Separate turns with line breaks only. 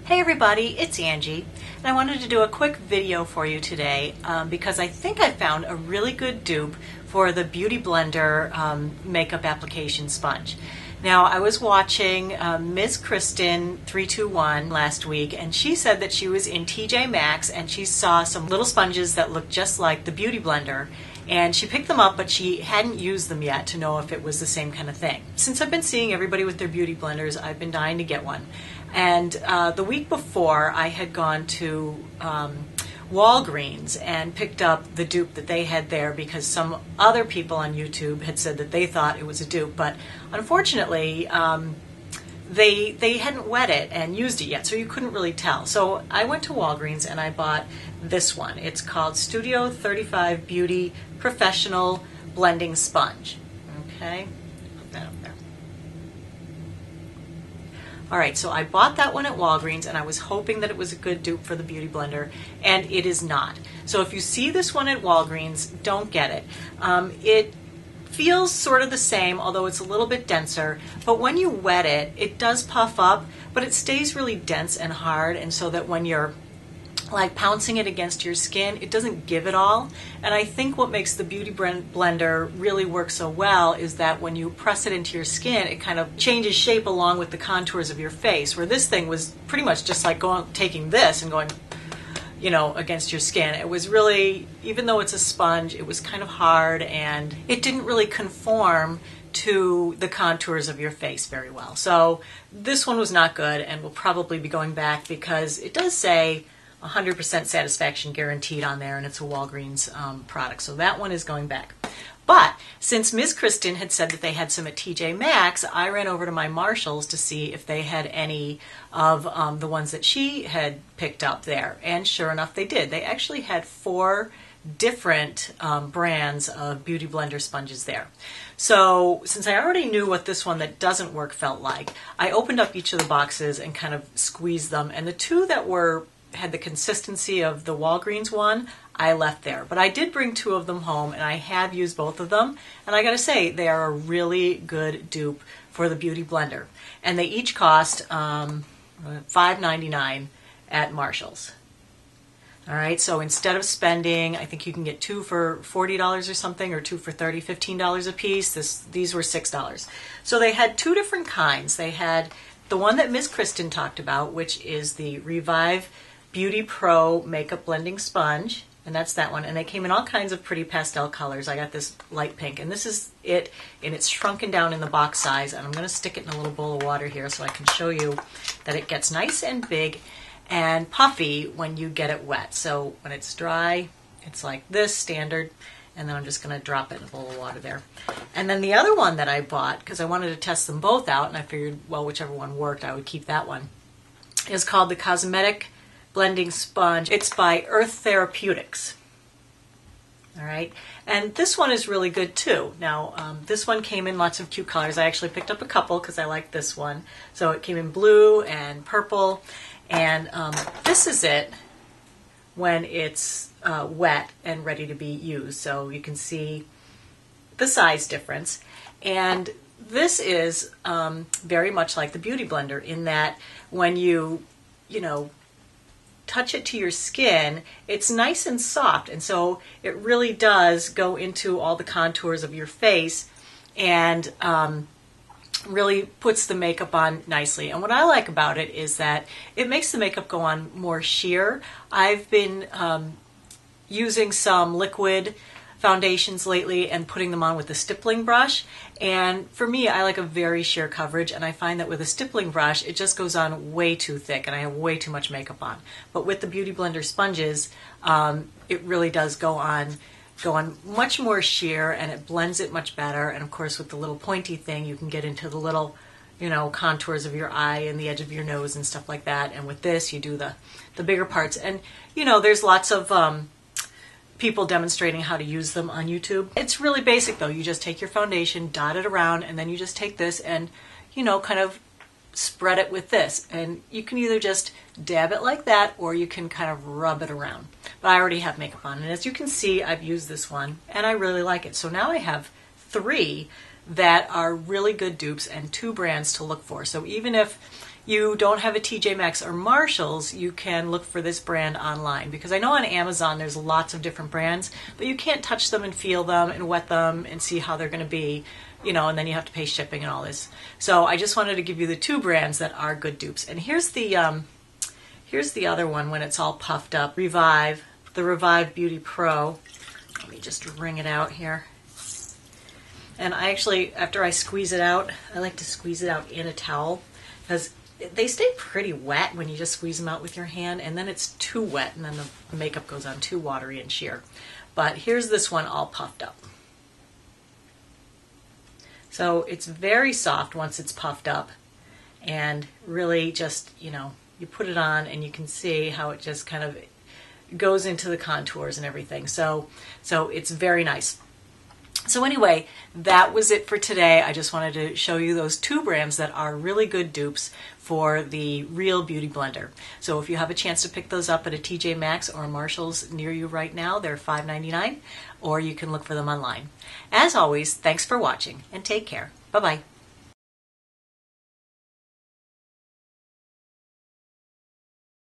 Hey everybody, it's Angie, and I wanted to do a quick video for you today because I think I found a really good dupe for the Beauty Blender makeup application sponge. Now, I was watching Ms. Kristen 321 last week, and she said that she was in TJ Maxx and she saw some little sponges that looked just like the Beauty Blender. And she picked them up, but she hadn't used them yet to know if it was the same kind of thing. Since I've been seeing everybody with their beauty blenders, I've been dying to get one. And the week before, I had gone to Walgreens and picked up the dupe that they had there because some other people on YouTube had said that they thought it was a dupe. But unfortunately, they hadn't wet it and used it yet, so you couldn't really tell. So I went to Walgreens and I bought this one. It's called Studio 35 Beauty Professional Blending Sponge. Okay, put that up there. All right, so I bought that one at Walgreens and I was hoping that it was a good dupe for the Beauty Blender, and it is not. So if you see this one at Walgreens, don't get it. It feels sort of the same, although it's a little bit denser, but when you wet it, it does puff up, but it stays really dense and hard, and so that when you're like pouncing it against your skin, it doesn't give it all. And I think what makes the Beauty Blender really work so well is that when you press it into your skin, it kind of changes shape along with the contours of your face, where this thing was pretty much just like taking this and going, you know, against your skin. It was really, even though it's a sponge, it was kind of hard and it didn't really conform to the contours of your face very well. So this one was not good, and we'll probably be going back because it does say 100% satisfaction guaranteed on there, and it's a Walgreens product. So that one is going back. But since Ms. Kristen had said that they had some at TJ Maxx, I ran over to my Marshalls to see if they had any of the ones that she had picked up there. And sure enough, they did. They actually had 4 different brands of Beauty Blender sponges there. So since I already knew what this one that doesn't work felt like, I opened up each of the boxes and kind of squeezed them. And the 2 that had the consistency of the Walgreens one, I left there. But I did bring 2 of them home, and I have used both of them. And I gotta say, they are a really good dupe for the Beauty Blender. And they each cost $5.99 at Marshalls. All right, so instead of spending, I think you can get 2 for $40 or something, or 2 for $30, $15 a piece. These were $6. So they had 2 different kinds. They had the one that Ms. Kristen talked about, which is the Revive Beauty Pro Makeup Blending Sponge, and that's that one. And they came in all kinds of pretty pastel colors. I got this light pink, and this is it, and it's shrunken down in the box size. And I'm going to stick it in a little bowl of water here so I can show you that it gets nice and big and puffy when you get it wet. So when it's dry, it's like this, standard, and then I'm just going to drop it in a bowl of water there. And then the other one that I bought, because I wanted to test them both out, and I figured, well, whichever one worked, I would keep that one, is called the Cosmetic Blending Sponge. It's by Earth Therapeutics. All right, and this one is really good too. Now, this one came in lots of cute colors. I actually picked up a couple because I like this one. So it came in blue and purple, and this is it when it's wet and ready to be used. So you can see the size difference. And this is very much like the Beauty Blender in that when you touch it to your skin, it's nice and soft, and so it really does go into all the contours of your face and really puts the makeup on nicely. And what I like about it is that it makes the makeup go on more sheer. I've been using some liquid foundations lately and putting them on with a stippling brush, and for me, I like a very sheer coverage, and I find that with a stippling brush it just goes on way too thick and I have way too much makeup on. But with the Beauty Blender sponges, it really does go on much more sheer, and it blends it much better. And of course, with the little pointy thing, you can get into the little contours of your eye and the edge of your nose and stuff like that. And with this, you do the bigger parts. And there's lots of people demonstrating how to use them on YouTube. It's really basic though. You just take your foundation, dot it around, and then you just take this and, kind of spread it with this. And you can either just dab it like that, or you can kind of rub it around. But I already have makeup on, and as you can see, I've used this one, and I really like it. So now I have 3 that are really good dupes and 2 brands to look for. So even if you don't have a TJ Maxx or Marshalls, you can look for this brand online, because I know on Amazon there's lots of different brands, but you can't touch them and feel them and wet them and see how they're going to be, and then you have to pay shipping and all this. So I just wanted to give you the two brands that are good dupes. And here's the other one when it's all puffed up, Revive, the Revive Beauty Pro. Let me just wring it out here. And I actually, after I squeeze it out, I like to squeeze it out in a towel, because they stay pretty wet when you just squeeze them out with your hand, and then it's too wet, and then the makeup goes on too watery and sheer. But here's this one all puffed up. So it's very soft once it's puffed up, and really just, you put it on and you can see how it just kind of goes into the contours and everything. So it's very nice. So anyway, that was it for today. I just wanted to show you those two brands that are really good dupes for the Real Beauty Blender. So if you have a chance to pick those up at a TJ Maxx or a Marshalls near you right now, they're $5.99, or you can look for them online. As always, thanks for watching and take care. Bye-bye.